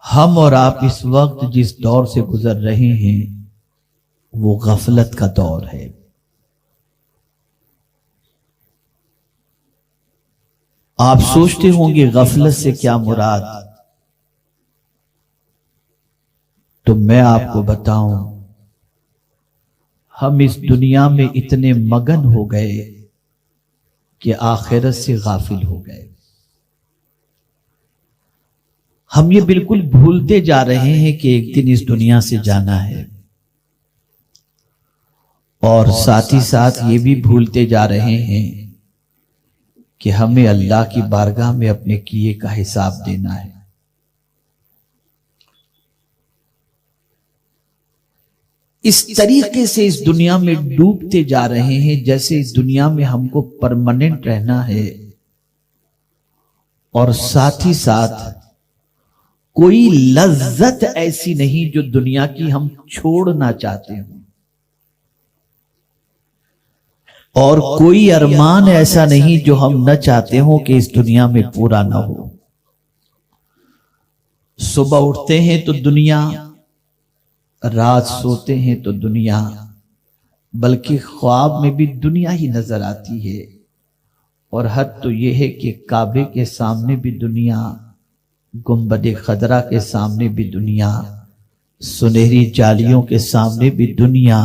ہم اور آپ اس وقت جس دور سے گزر رہے ہیں وہ غفلت کا دور ہے۔ آپ سوچتے ہوں گے غفلت سے کیا مراد؟ تو میں آپ کو بتاؤں، ہم اس دنیا میں اتنے مگن ہو گئے کہ آخرت سے غافل ہو گئے۔ ہم یہ بالکل بھولتے جا رہے ہیں کہ ایک دن اس دنیا سے جانا ہے، اور ساتھ ہی ساتھ یہ بھی بھولتے جا رہے ہیں کہ ہمیں اللہ کی بارگاہ میں اپنے کیے کا حساب دینا ہے۔ اس طریقے سے اس دنیا میں ڈوبتے جا رہے ہیں جیسے اس دنیا میں ہم کو پرماننٹ رہنا ہے، اور ساتھ ہی ساتھ کوئی لذت ایسی نہیں جو دنیا کی ہم چھوڑنا چاہتے ہوں، اور کوئی ارمان ایسا نہیں جو ہم نہ چاہتے ہوں کہ اس دنیا میں پورا نہ ہو۔ صبح اٹھتے ہیں تو دنیا، رات سوتے ہیں تو دنیا، بلکہ خواب میں بھی دنیا ہی نظر آتی ہے، اور حد تو یہ ہے کہ کعبے کے سامنے بھی دنیا، گنبد خضرا کے سامنے بھی دنیا، سنہری جالیوں کے سامنے بھی دنیا،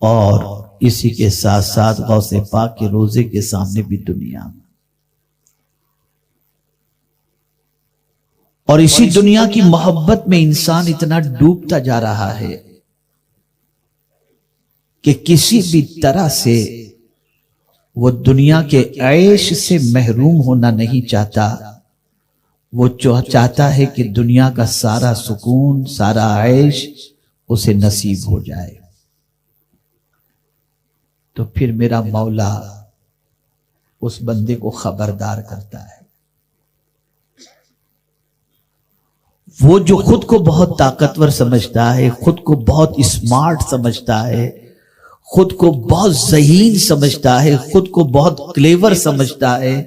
اور اسی کے ساتھ ساتھ غوث پاک کے روزے کے سامنے بھی دنیا۔ اور اسی دنیا کی محبت میں انسان اتنا ڈوبتا جا رہا ہے کہ کسی بھی طرح سے وہ دنیا کے عیش سے محروم ہونا نہیں چاہتا۔ وہ چاہتا ہے کہ دنیا کا سارا سکون، سارا عیش اسے نصیب ہو جائے۔ تو پھر میرا مولا اس بندے کو خبردار کرتا ہے۔ وہ جو خود کو بہت طاقتور سمجھتا ہے، خود کو بہت اسمارٹ سمجھتا ہے، خود کو بہت ذہین سمجھتا ہے، خود کو بہت کلیور سمجھتا ہے،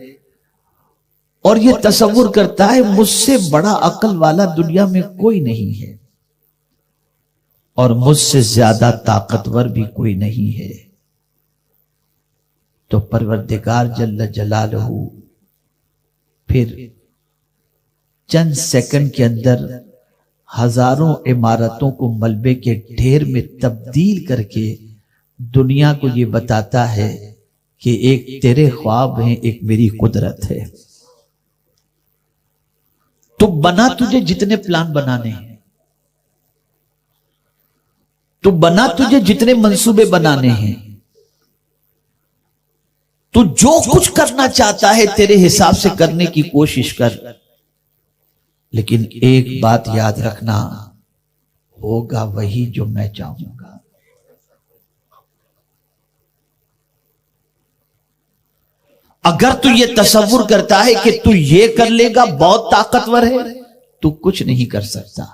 اور یہ تصور کرتا ہے مجھ سے بڑا عقل والا دنیا میں کوئی نہیں ہے، اور مجھ سے زیادہ طاقتور بھی کوئی نہیں ہے، تو پروردگار جل جلالہ پھر چند سیکنڈ کے اندر ہزاروں عمارتوں کو ملبے کے ڈھیر میں تبدیل کر کے دنیا کو یہ بتاتا ہے کہ ایک تیرے خواب ہیں، ایک میری قدرت ہے۔ تو بنا تجھے جتنے پلان بنانے ہیں، تو بنا تجھے جتنے منصوبے بنانے ہیں، تو جو کچھ کرنا چاہتا ہے تیرے حساب سے کرنے کی کوشش کر، لیکن ایک بات یاد رکھنا، ہوگا وہی جو میں چاہوں گا۔ اگر تو یہ تصور کرتا ہے کہ تو یہ کر لے گا، بہت طاقتور ہے، تو کچھ نہیں کر سکتا۔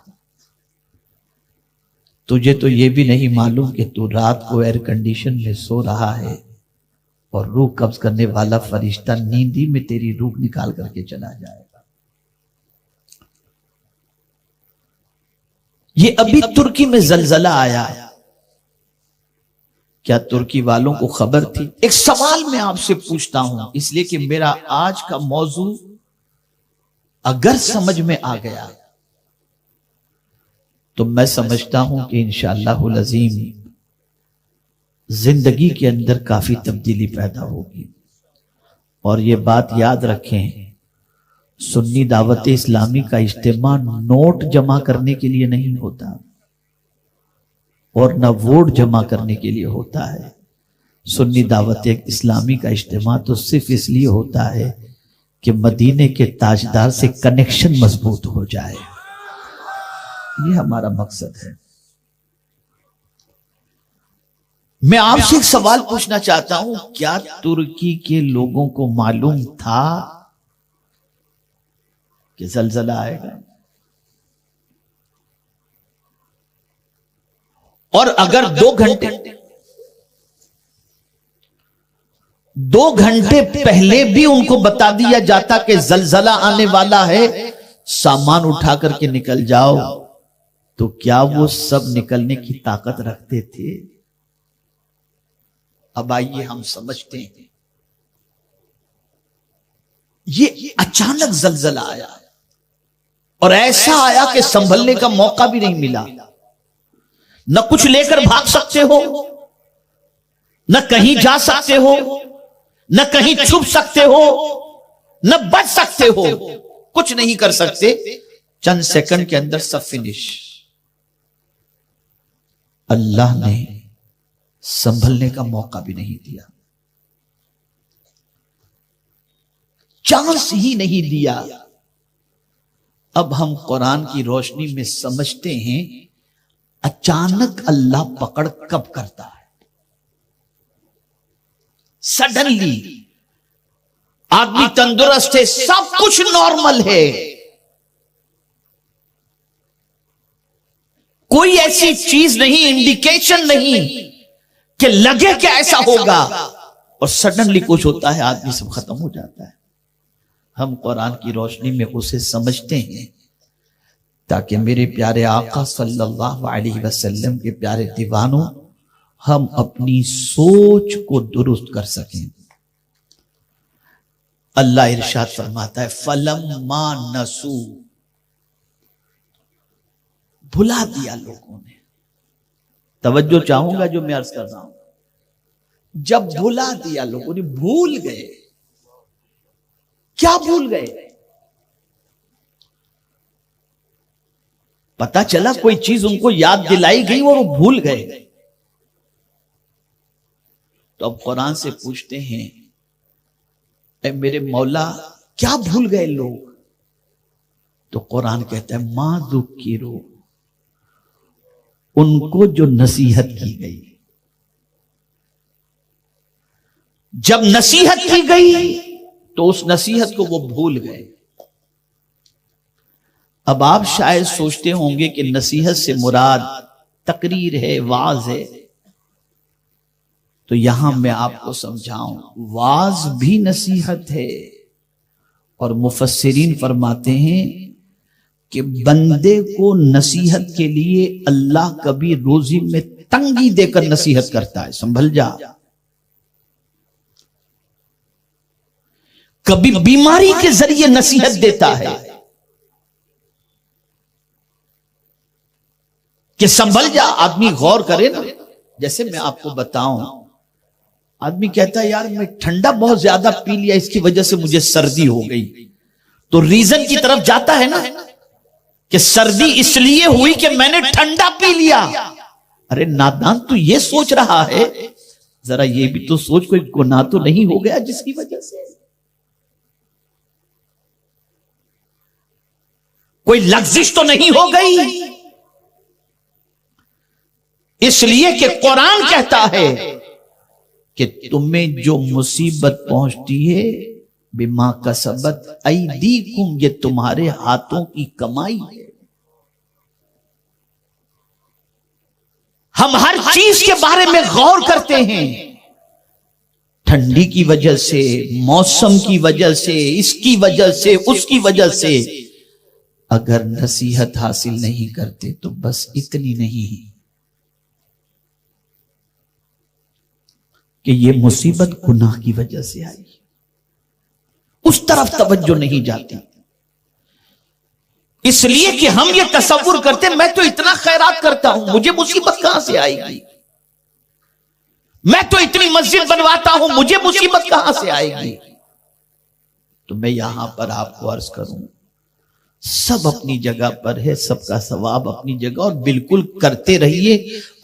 تجھے تو یہ بھی نہیں معلوم کہ تو رات کو ایئر کنڈیشن میں سو رہا ہے، اور روح قبض کرنے والا فرشتہ نیندی میں تیری روح نکال کر کے چلا جائے گا۔ یہ ابھی ترکی میں زلزلہ آیا، کیا ترکی والوں کو خبر تھی؟ ایک سوال میں آپ سے پوچھتا ہوں، اس لیے کہ میرا آج کا موضوع اگر سمجھ میں آ گیا تو میں سمجھتا ہوں کہ انشاءاللہ العظیم زندگی کے اندر کافی تبدیلی پیدا ہوگی۔ اور یہ بات یاد رکھیں، سنی دعوت اسلامی کا اجتماع نوٹ جمع کرنے کے لیے نہیں ہوتا، اور نہ ووٹ جمع کرنے کے لیے ہوتا ہے۔ سنی دعوت اسلامی کا اجتماع تو صرف اس لیے ہوتا ہے کہ مدینے کے تاجدار سے کنیکشن مضبوط ہو جائے، یہ ہمارا مقصد ہے۔ میں آپ سے ایک سوال پوچھنا چاہتا ہوں، کیا ترکی کے لوگوں کو معلوم تھا کہ زلزلہ آئے گا؟ اور اگر 2 گھنٹے پہلے بھی ان کو بتا دیا جاتا کہ زلزلہ آنے والا ہے، سامان اٹھا کر کے نکل جاؤ، تو کیا وہ سب نکلنے کی طاقت رکھتے تھے؟ اب آئیے ہم سمجھتے ہیں، یہ اچانک زلزلہ آیا اور ایسا آیا کہ سنبھلنے کا موقع بھی نہیں ملا. نہ کچھ لے کر بھاگ سکتے ہو، نہ کہیں جا سکتے ہو، نہ کہیں چھپ سکتے ہو، نہ بچ سکتے ہو، کچھ نہیں کر سکتے. چند سیکنڈ کے اندر سب فنش. اللہ نے سنبھلنے کا موقع بھی نہیں دیا، چانس ہی نہیں دیا. اب ہم قرآن کی روشنی میں سمجھتے ہیں اچانک اللہ پکڑ کب کرتا ہے. سڈنلی آدمی تندرست ہے، سب کچھ نارمل ہے، کوئی ایسی چیز نہیں، انڈیکیشن نہیں کہ لگے کہ ایسا ہوگا، اور سڈنلی کچھ ہوتا ہے، آدمی سب ختم ہو جاتا ہے. ہم قرآن کی روشنی میں اسے سمجھتے ہیں تاکہ میرے پیارے آقا صلی اللہ علیہ وسلم کے پیارے دیوانوں ہم اپنی سوچ کو درست کر سکیں. اللہ ارشاد فرماتا ہے فَلَمَّا نَسُوا، بھلا دیا لوگوں نے. توجہ چاہوں گا جو میں عرض کر رہا ہوں. جب بھلا دیا لوگوں نے، بھول گئے. کیا بھول گئے؟ پتا چلا کوئی چیز ان کو یاد دلائی گئی اور وہ بھول گئے. تو اب قرآن سے پوچھتے ہیں اے میرے مولا کیا بھول گئے لوگ؟ تو قرآن کہتا ہے ما ذکروا، ان کو جو نصیحت کی گئی. جب نصیحت کی گئی تو اس نصیحت کو وہ بھول گئے. اب آپ شاید سوچتے ہوں گے کہ نصیحت سے مراد تقریر ہے، وعظ ہے. تو یہاں میں آپ کو سمجھاؤں، وعظ بھی نصیحت ہے. اور مفسرین فرماتے ہیں کہ بندے کو نصیحت کے لیے اللہ کبھی روزی میں تنگی دے کر نصیحت کرتا ہے، سنبھل جا. کبھی بیماری کے ذریعے نصیحت دیتا ہے کہ سنبھل جا. آدمی غور کرے نا. جیسے میں آپ کو بتاؤں، آدمی کہتا ہے یار میں ٹھنڈا بہت زیادہ پی لیا، اس کی وجہ سے مجھے سردی ہو گئی. تو ریزن کی طرف جاتا ہے نا کہ سردی اس لیے ہوئی کہ میں نے ٹھنڈا پی لیا. ارے نادان، تو یہ سوچ رہا ہے، ذرا یہ بھی تو سوچ کوئی گناہ تو نہیں ہو گیا جس کی وجہ سے، کوئی لغزش تو نہیں ہو گئی. اس لیے کہ قرآن کہتا ہے کہ تمہیں جو مصیبت پہنچتی ہے بما کسبت ایدیکم، یہ تمہارے ہاتھوں کی کمائی ہے. ہم ہر چیز کے بارے میں غور کرتے ہیں، ٹھنڈی کی وجہ سے، موسم کی وجہ سے، اس کی وجہ سے، اس کی وجہ سے. اگر نصیحت حاصل نہیں کرتے تو بس اتنی نہیں کہ یہ مصیبت گناہ کی وجہ سے آئی، اس طرف توجہ نہیں جاتی. اس لیے کہ ہم یہ تصور کرتے میں تو اتنا خیرات کرتا ہوں، مجھے مصیبت کہاں سے آئے گی؟ میں تو اتنی مسجد بنواتا ہوں، مجھے مصیبت کہاں سے آئے گی؟ تو میں یہاں پر آپ کو عرض کروں، سب اپنی جگہ پر ہے، سب کا ثواب اپنی جگہ، اور بالکل کرتے رہیے.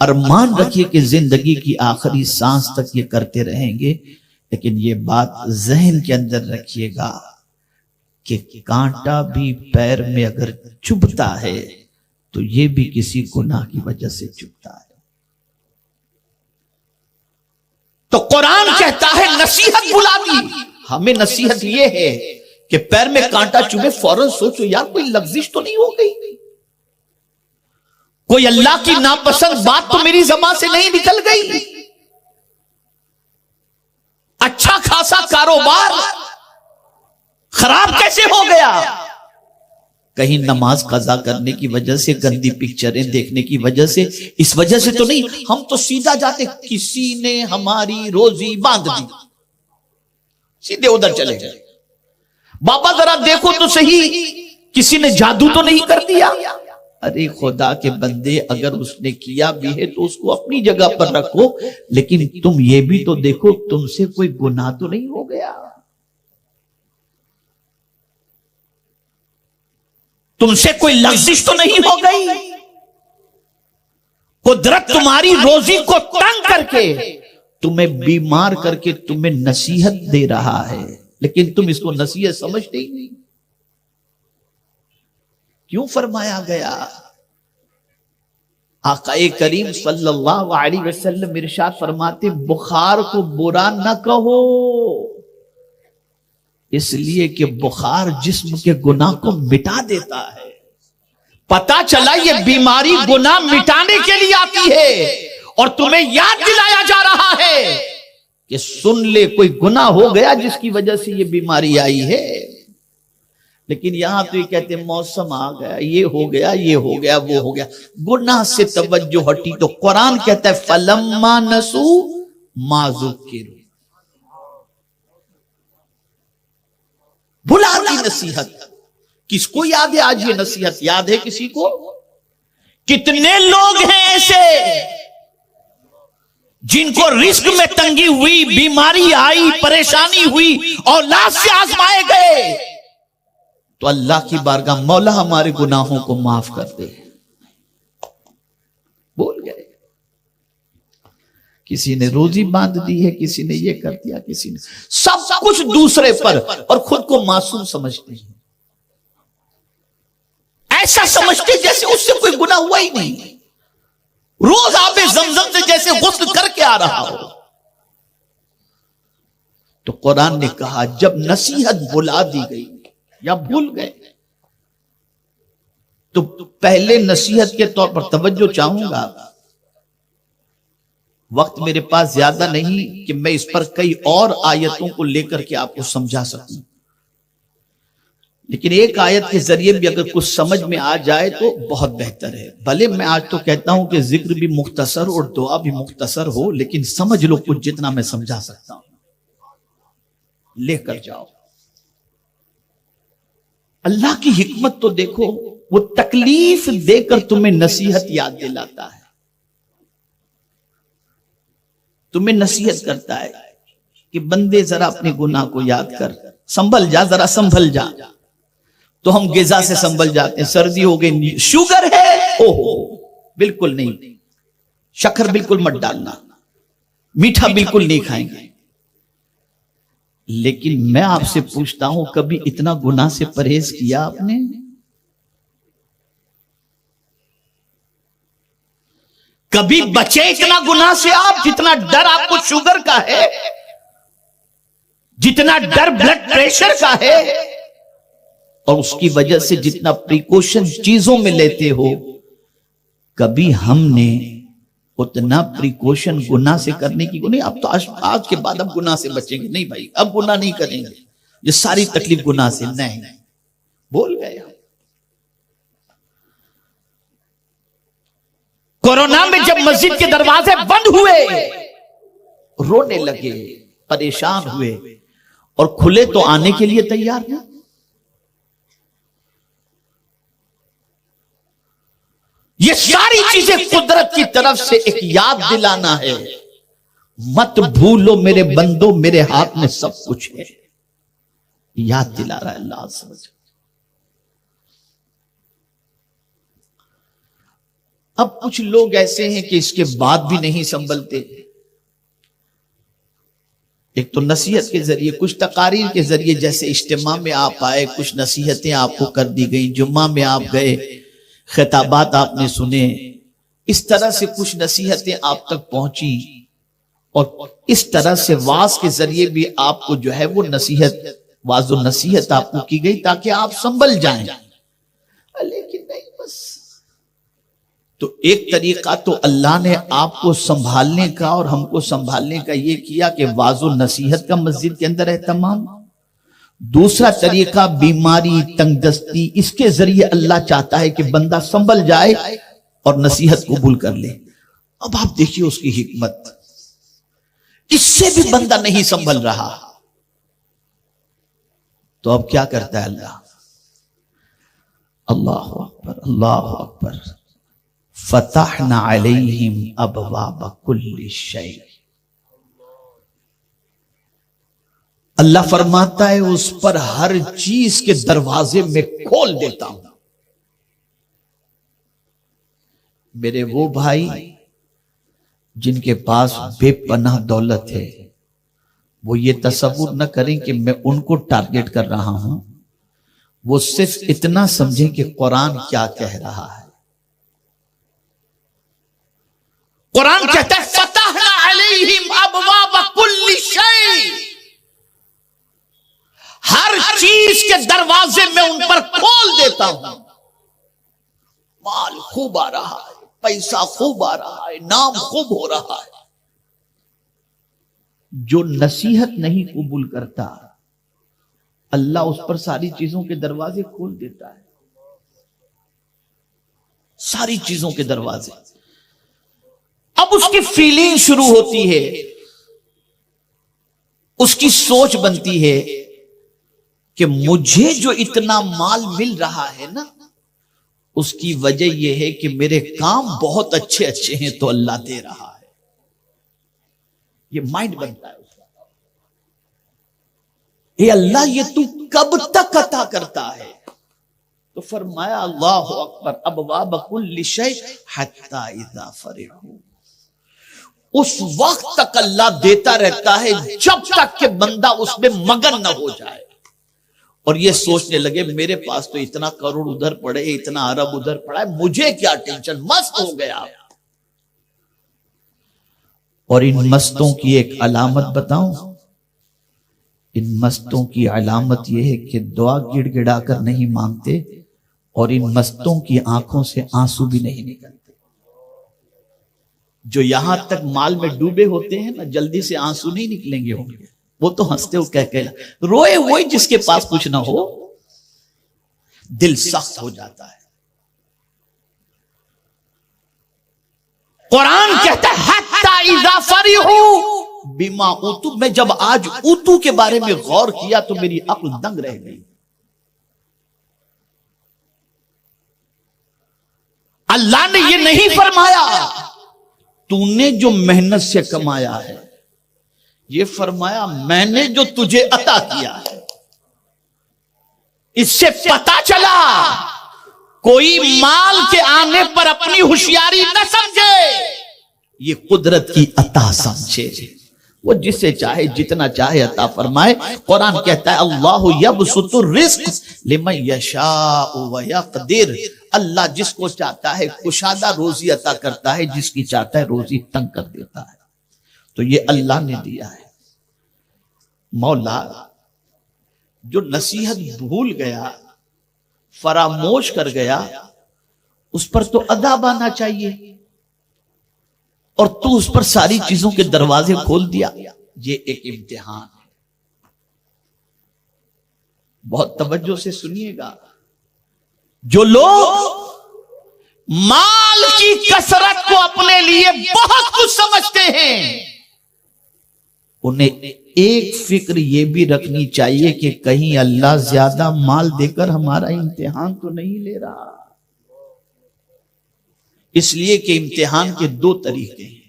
ارمان رکھیے کہ زندگی کی آخری سانس تک یہ کرتے رہیں گے. لیکن یہ بات ذہن کے اندر رکھیے گا کہ کانٹا بھی پیر میں اگر چبھتا ہے تو یہ بھی کسی گناہ کی وجہ سے چبھتا ہے. تو قرآن کہتا ہے نصیحت بلا دی. ہمیں نصیحت یہ ہے کہ پیر میں کانٹا چبھے فوراً سوچو یار کوئی لغزش تو نہیں ہو گئی، کوئی اللہ کی ناپسند بات تو میری زبان سے نہیں نکل گئی. اچھا خاصا کاروبار خراب کیسے ہو گیا؟ کہیں نماز قضا کرنے کی وجہ سے، گندی پکچریں دیکھنے کی وجہ سے، اس وجہ سے تو نہیں. ہم تو سیدھا جاتے کسی نے ہماری روزی باندھ دی، سیدھے ادھر چلے گئے. بابا ذرا دیکھو تو صحیح، کسی نے جادو تو نہیں کر دیا؟ ارے خدا کے بندے، اگر اس نے کیا بھی ہے تو اس کو اپنی جگہ پر رکھو، لیکن تم یہ بھی تو دیکھو تم سے کوئی گناہ تو نہیں ہو گیا، تم سے کوئی لغزش تو نہیں ہو گئی. قدرت تمہاری روزی کو تنگ کر کے، تمہیں بیمار کر کے تمہیں نصیحت دے رہا ہے، لیکن تم اس کو نصیحت سمجھتے ہی نہیں. کیوں فرمایا گیا؟ آقا کریم صلی اللہ علیہ وسلم ارشاد فرماتے بخار کو برا نہ کہو، اس لیے کہ بخار جسم کے گناہ کو مٹا دیتا ہے. پتا چلا یہ بیماری گناہ مٹانے کے لیے آتی ہے، اور تمہیں یاد دلایا جا رہا ہے کہ سن لے کوئی گناہ ہو گیا جس کی وجہ سے یہ بیماری آئی ہے. لیکن یہاں تو یہ کہتے ہیں موسم آ گیا، یہ ہو گیا، یہ ہو گیا، وہ ہو گیا. گناہ سے توجہ ہٹی تو قرآن کہتا ہے فَلَمَّا نَسُوا مَا ذُكِّرُوا، بھلا دی نصیحت. کس کو یاد ہے آج یہ نصیحت؟ یاد ہے کسی کو؟ کتنے لوگ ہیں ایسے جن کو رزق میں تنگی ہوئی، بیماری آئی، پریشانی ہوئی، اولاد سے آزمائے گئے، تو اللہ کی بارگاہ مولا ہمارے گناہوں کو معاف کر دے، بول گئے. کسی نے روزی باندھ دی ہے، کسی نے یہ کر دیا، کسی نے سب کچھ دوسرے پر، اور خود کو معصوم سمجھتے ہیں. ایسا سمجھتے جیسے اس سے کوئی گناہ ہوا ہی نہیں، روز آب زمزم سے جیسے غسل کر کے آ رہا ہو. تو قرآن نے کہا جب نصیحت بلا دی گئی یا بھول گئے تو پہلے نصیحت کے طور پر توجہ چاہوں گا. وقت میرے پاس زیادہ نہیں کہ میں اس پر کئی اور آیتوں کو لے کر کے آپ کو سمجھا سکوں، لیکن ایک آیت کے ذریعے بھی اگر کچھ سمجھ میں آ جائے تو بہت بہتر ہے. بھلے میں آج تو کہتا ہوں کہ ذکر بھی مختصر اور دعا بھی مختصر ہو، لیکن سمجھ لو کچھ جتنا میں سمجھا سکتا ہوں، لے کر جاؤ. اللہ کی حکمت تو دیکھو، وہ تکلیف دے کر تمہیں نصیحت یاد دلاتا ہے، تمہیں نصیحت کرتا ہے کہ بندے ذرا اپنے گناہ کو یاد کر، سنبھل جا، ذرا سنبھل جا. تو ہم غذا سے سنبھل جاتے ہیں، سردی ہو گئی، شوگر ہے، اوہو بالکل نہیں، شکر بالکل مت ڈالنا، میٹھا بالکل نہیں کھائیں گے. لیکن میں آپ سے پوچھتا ہوں کبھی اتنا گناہ سے پرہیز کیا آپ نے؟ کبھی بچے اتنا گناہ سے آپ جتنا ڈر آپ کو شوگر کا ہے، جتنا ڈر بلڈ پریشر کا ہے، اور اس کی وجہ سے جتنا پریکوشن چیزوں میں لیتے ہو، کبھی ہم نے اتنا پریکوشن گناہ سے کرنے کی نہیں. اب تو آج کے بعد اب گناہ سے بچیں گے، نہیں بھائی اب گناہ نہیں کریں گے، یہ ساری تکلیف گناہ سے نہیں. بول گئے. کورونا میں جب مسجد کے دروازے بند ہوئے، رونے لگے، پریشان ہوئے، اور کھلے تو آنے کے لیے تیار ہیں. یہ ساری چیزیں قدرت کی طرف سے ایک یاد دلانا ہے. مت بھولو میرے بندو، میرے ہاتھ میں سب کچھ ہے، یاد دلا رہا ہے اللہ عز و جل. اب کچھ لوگ ایسے ہیں کہ اس کے بعد بھی نہیں سنبھلتے. ایک تو نصیحت کے ذریعے، کچھ تقاریر کے ذریعے، جیسے اجتماع میں آپ آئے، کچھ نصیحتیں آپ کو کر دی گئیں، جمعہ میں آپ گئے، خطابات آپ نے سنے، اس طرح سے کچھ نصیحتیں آپ تک پہنچی، اور اس طرح سے واز کے ذریعے بھی آپ کو جو ہے وہ نصیحت، واز و نصیحت آپ کو کی گئی تاکہ آپ سنبھل جائیں. لیکن نہیں، بس تو ایک طریقہ تو اللہ نے آپ کو سنبھالنے کا اور ہم کو سنبھالنے کا یہ کیا کہ واز و نصیحت کا مسجد کے اندر اہتمام. دوسرا طریقہ بیماری، تنگ دستی، اس کے ذریعے اللہ چاہتا ہے کہ بندہ سنبھل جائے اور نصیحت قبول کر لے۔ اب آپ دیکھیے اس کی حکمت، اس سے بھی بندہ نہیں سنبھل رہا تو اب کیا کرتا ہے اللہ؟ اللہ اکبر، اللہ اکبر، فتحنا علیہم ابواب کل شیء۔ اللہ فرماتا ہے اس پر ہر چیز کے دروازے میں کھول دیتا ہوں۔ میرے وہ بھائی جن کے پاس بے پناہ دولت ہے، وہ یہ تصور نہ کریں کہ میں ان کو ٹارگٹ کر رہا ہوں، وہ صرف اتنا سمجھیں کہ قرآن کیا کہہ رہا ہے۔ قرآن کہتا ہے فتحنا علیہم ابواب کل شیء، ہر چیز کے دروازے میں ان پر کھول دیتا ہوں۔ مال خوب آ رہا ہے، پیسہ خوب آ رہا ہے، نام خوب ہو رہا ہے۔ جو نصیحت نہیں قبول کرتا اللہ اس پر ساری چیزوں کے دروازے کھول دیتا ہے، ساری چیزوں کے دروازے۔ اب اس کی فیلنگ شروع ہوتی ہے، اس کی سوچ بنتی ہے کہ مجھے جو اتنا مال مل رہا ہے نا، اس کی وجہ یہ ہے کہ میرے کام بہت اچھے اچھے ہیں تو اللہ دے رہا ہے۔ یہ مائنڈ بنتا ہے اس کا، اے اللہ یہ تو کب تک عطا کرتا ہے؟ تو فرمایا اللہ اکبر، ابواب کل شیء حتی اذا فرحوا، اس وقت تک اللہ دیتا رہتا ہے جب تک کہ بندہ اس میں مگن نہ ہو جائے اور یہ سوچنے لگے میرے پاس تو اتنا کروڑ ادھر پڑے، اتنا ارب ادھر پڑا ہے، مجھے کیا ٹینشن، مست ہو گیا۔ اور ان مستوں کی ایک علامت بتاؤں، ان مستوں کی علامت یہ ہے کہ دعا گڑ گڑا کر نہیں مانگتے، اور ان مستوں کی آنکھوں سے آنسو بھی نہیں نکلتے۔ جو یہاں تک مال میں ڈوبے ہوتے ہیں نا، جلدی سے آنسو نہیں نکلیں گے ہوں گے، وہ تو ہنستے ہو کہہ روئے وہی جس کے پاس کچھ نہ ہو، دل سخت ہو جاتا ہے۔ قرآن کہتا ہے حتی اذا فرحوا بما اوتوا، میں جب آج اوتو کے بارے میں غور کیا تو میری عقل دنگ رہ گئی۔ اللہ نے یہ نہیں فرمایا تو نے جو محنت سے کمایا ہے، یہ فرمایا میں نے جو تجھے عطا کیا ہے۔ اس سے پتا چلا کوئی مال کے آنے پر اپنی ہوشیاری نہ سمجھے، یہ قدرت کی عطا سمجھے۔ وہ جس سے چاہے جتنا چاہے عطا فرمائے۔ قرآن کہتا ہے اللہ یبسط الرزق لمن یشاء ویقدر، اللہ جس کو چاہتا ہے کشادہ روزی عطا کرتا ہے، جس کی چاہتا ہے روزی تنگ کر دیتا ہے۔ تو یہ اللہ نے دیا ہے۔ مولا جو نصیحت بھول گیا، فراموش کر گیا، اس پر تو عذاب آنا چاہیے، اور تو اس پر ساری چیزوں کے دروازے کھول دیا۔ یہ ایک امتحان ہے۔ بہت توجہ سے سنیے گا، جو لوگ مال کی کثرت کو اپنے لیے بہت کچھ سمجھتے ہیں، انہیں ایک فکر یہ بھی رکھنی چاہیے کہ کہیں اللہ زیادہ مال دے کر ہمارا امتحان تو نہیں لے رہا۔ اس لیے کہ امتحان کے دو طریقے ہیں،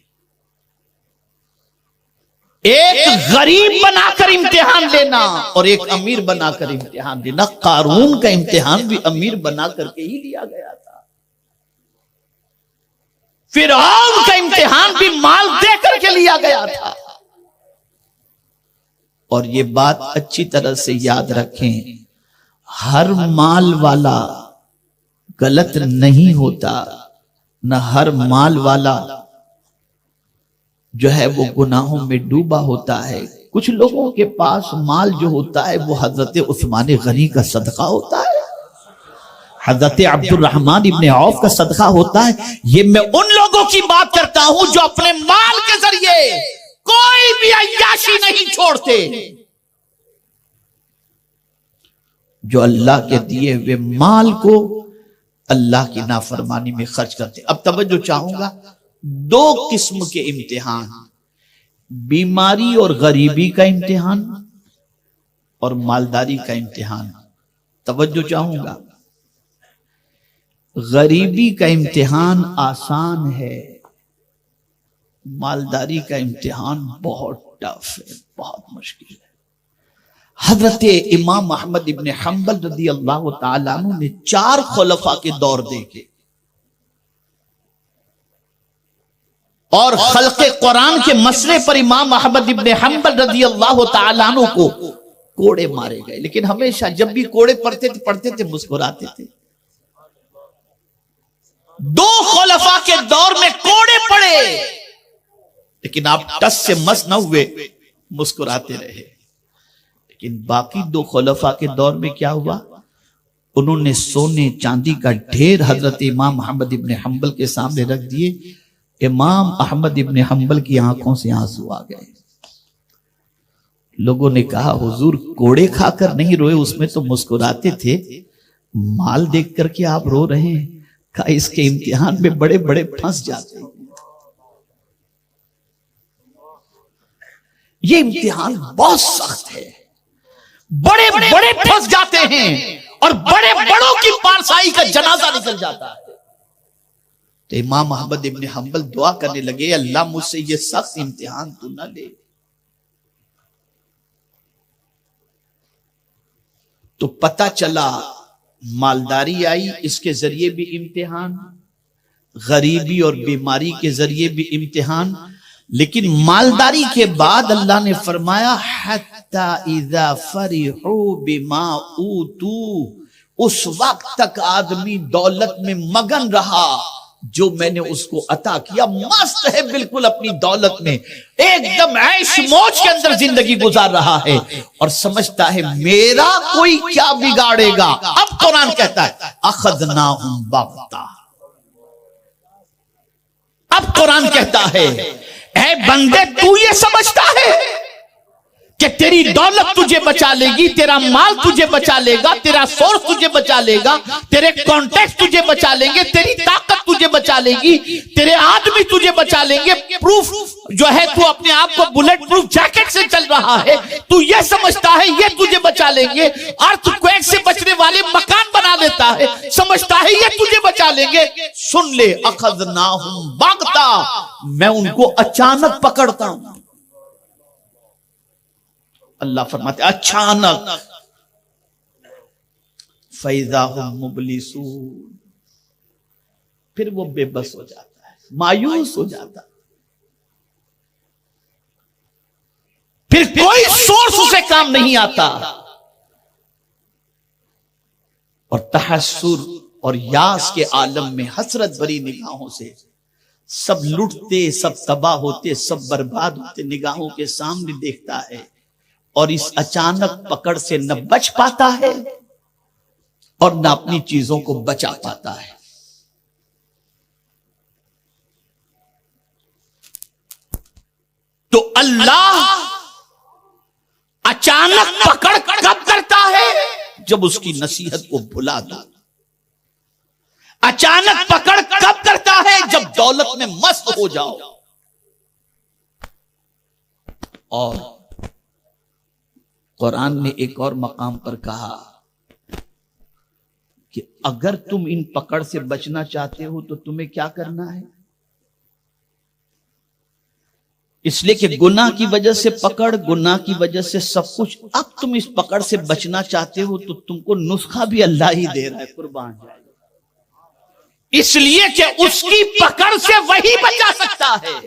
ایک غریب بنا کر امتحان لینا اور ایک امیر بنا کر امتحان لینا۔ قارون کا امتحان بھی امیر بنا کر کے ہی لیا گیا تھا، فرعون کا امتحان بھی مال دے کر کے لیا گیا تھا۔ اور یہ بات اچھی طرح سے یاد رکھیں، ہر مال والا غلط نہیں ہوتا، نہ ہر مال والا جو ہے وہ گناہوں میں ڈوبا ہوتا ہے۔ کچھ لوگوں کے پاس مال جو ہوتا ہے وہ حضرت عثمان غنی کا صدقہ ہوتا ہے، حضرت عبد الرحمن ابن عوف کا صدقہ ہوتا ہے۔ یہ میں ان لوگوں کی بات کرتا ہوں جو اپنے مال کے ذریعے کوئی بھی عیاشی نہیں چھوڑتے۔ جو اللہ کے دیے ہوئے مال کو اللہ کی نافرمانی میں خرچ کرتے. اب توجہ چاہوں گا، دو قسم کے امتحان، بیماری اور غریبی کا امتحان اور مالداری کا امتحان. توجہ چاہوں گا، غریبی کا امتحان آسان ہے، مالداری کا امتحان بہت ٹف ہے، بہت مشکل ہے. حضرت امام احمد ابن حنبل رضی اللہ تعالیٰ عنہ نے 4 خلفاء کے دور دیکھے اور خلق قرآن کے مسئلے پر امام احمد ابن حنبل رضی اللہ تعالیٰ عنہ کو کوڑے مارے گئے، لیکن ہمیشہ جب بھی کوڑے پڑتے تھے مسکراتے تھے. 2 خلفاء کے دور میں کوڑے پڑے لیکن آپ ٹس سے مس نہ ہوئے، مسکراتے رہے. لیکن باقی 2 خلفاء کے دور میں کیا ہوا؟ انہوں نے سونے چاندی کا ڈھیر حضرت امام احمد ابن حنبل کے سامنے رکھ دیے. امام احمد ابن حنبل کی آنکھوں سے آنسو آ گئے. لوگوں نے کہا حضور کوڑے کھا کر نہیں روئے، اس میں تو مسکراتے تھے، مال دیکھ کر کے آپ رو رہے ہیں. کہا اس کے امتحان میں بڑے بڑے پھنس جاتے ہیں. یہ امتحان بہت سخت ہے، بڑے بڑے پھنس جاتے ہیں اور بڑے بڑوں کی پارسائی کا جنازہ نکل جاتا ہے. تو امام احمد ابن حنبل دعا کرنے لگے، اللہ مجھ سے یہ سخت امتحان تو نہ لے. تو پتہ چلا مالداری آئی، اس کے ذریعے بھی امتحان، غریبی اور بیماری کے ذریعے بھی امتحان. لیکن مالداری کے بعد اللہ نے فرمایا حتی اذا فرحوا بما اوتوا، اس وقت تک آدمی دولت میں مگن رہا جو میں نے اس کو عطا کیا. مست ہے بالکل اپنی دولت میں، ایک دم عیش موج کے اندر زندگی گزار رہا ہے اور سمجھتا ہے میرا کوئی کیا بگاڑے گا. اب قرآن کہتا ہے اخذناہم بغتہ. اب قرآن کہتا ہے اے بندے تو یہ سمجھتا ہے کہ تیری دولت تجھے بچا لے گی، تیرا مال تجھے بچا لے گا، تیرا سورس تجھے بچا لے گا، تیرے کانٹیکٹ تجھے بچا لیں گے، تیری طاقت تجھے بچا لے گی، تیرے آدمی تجھے بچا لیں گے، پروف جو ہے تو اپنے آپ کو بلٹ پروف جیکٹ سے چل رہا ہے، تو یہ سمجھتا ہے یہ تجھے بچا لیں گے، ارتھ کویک سے بچنے والے مکان بنا دیتا ہے، سمجھتا ہے یہ تجھے بچا لیں گے. سن لے اخذناہم بغتہ، میں ان کو اچانک پکڑتا ہوں. اللہ فرماتے اچانک فَإِذَا هُمْ مُبْلِسُونَ، پھر وہ بے بس ہو جاتا ہے، مایوس ہو جاتا ہے، پھر کوئی سورس اسے کام نہیں آتا اور تحسر اور یاس کے عالم میں حسرت بھری نگاہوں سے سب لٹتے، سب تباہ ہوتے، سب برباد ہوتے نگاہوں کے سامنے دیکھتا ہے اور اس اچانک پکڑ سے نہ بچ پاتا ہے اور نہ اپنی چیزوں کو بچا پاتا ہے. تو اللہ اچانک پکڑ کب کرتا ہے؟ جب اس کی نصیحت کو بھلا دو. اچانک پکڑ کب کرتا ہے؟ جب دولت میں مست ہو جاؤ. اور قرآن نے ایک اور مقام پر کہا کہ اگر تم ان پکڑ سے بچنا چاہتے ہو تو تمہیں کیا کرنا ہے؟ اس لیے کہ گناہ کی وجہ سے پکڑ، گناہ کی وجہ سے سب کچھ. اب تم اس پکڑ سے بچنا چاہتے ہو تو تم کو نسخہ بھی اللہ ہی دے رہا ہے، قربان جائے. اس لیے کہ اس کی پکڑ سے وہی بچا سکتا ہے.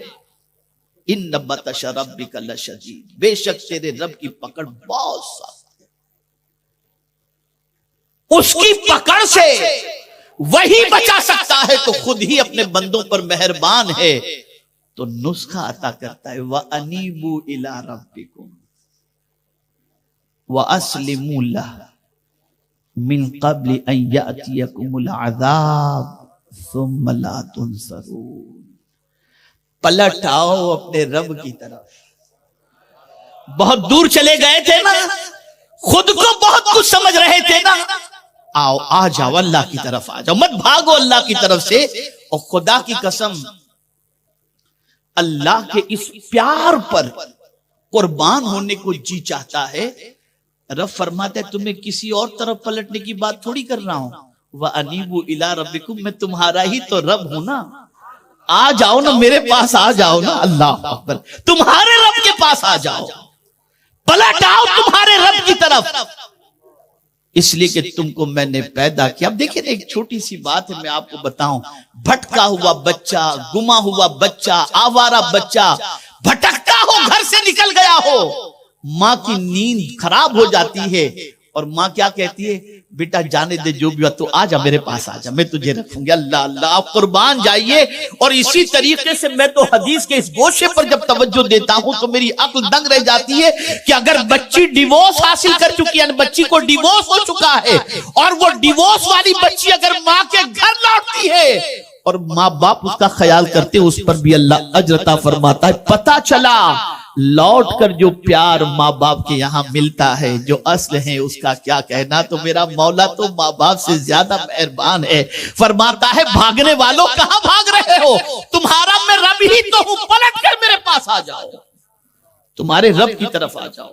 ان بطش ربک لشدید، بے شک تیرے رب کی پکڑ بہت سخت ہے. اس کی پکڑ سے وہی بچا سکتا ہے تو خود ہی اپنے بندوں پر مہربان ہے تو نسخہ عطا کرتا ہے. وَأَنِيبُوا إِلَىٰ رَبِّكُمْ وَأَسْلِمُوا لَهُ مِن قَبْلِ أَن يَأْتِيَكُمُ الْعَذَابُ ثُمَّ لَا تُنصَرُونَ. پلٹ آؤ اپنے رب کی طرف. بہت دور چلے گئے تھے نا، خود کو بہت کچھ سمجھ رہے تھے نا، آؤ آ جاؤ اللہ کی طرف آ جاؤ، مت بھاگو اللہ کی طرف سے۔ اور خدا کی قسم اللہ کے اس پیار پر قربان ہونے کو جی چاہتا ہے۔ رب فرماتا ہے تمہیں کسی اور طرف پلٹنے کی بات تھوڑی کر رہا ہوں، وَأَنِيبُوا إِلَىٰ رَبِّكُمْ، میں تمہارا ہی تو رب ہوں نا، آ جاؤ نا میرے پاس، آ جاؤ نا، اللہ اکبر، تمہارے رب کے پاس آ جاؤ، پلٹ آؤ تمہارے رب کی طرف، اس لیے کہ تم کو میں نے پیدا کیا۔ اب دیکھیں ایک چھوٹی سی بات ہے میں آپ کو بتاؤں، بھٹکا ہوا بچہ، گما ہوا بچہ، آوارہ بچہ بھٹکتا ہو، گھر سے نکل گیا ہو، ماں کی نیند خراب ہو جاتی ہے اور ماں کیا کہتی ہے، بیٹا جانے دے جو بھی ہوا، تو آجا میرے پاس آجا، میں تجھے رکھوں گی۔ اللہ اللہ، آپ قربان جائیے۔ اور اسی طریقے سے میں تو حدیث کے اس گوشے پر جب توجہ دیتا ہوں تو میری عقل دنگ رہ جاتی ہے کہ اگر بچی ڈیورس حاصل کر چکی ہے، یعنی بچی کو ڈیورس ہو چکا ہے، اور وہ ڈیورس والی بچی اگر ماں کے گھر لوٹتی ہے اور ماں باپ اس کا خیال کرتے، اس پر بھی اللہ اجر عطا فرماتا ہے۔ پتہ چلا لوٹ کر جو پیار ماں باپ کے یہاں ملتا ہے، جو اصل ہے، اس کا کیا کہنا۔ تو میرا مولا تو ماں باپ سے زیادہ مہربان ہے، فرماتا ہے بھاگنے والوں کہاں بھاگ رہے ہو، تمہارا میں رب ہی تو ہوں، پلٹ کر میرے پاس آ جاؤ، تمہارے رب کی طرف آ جاؤ۔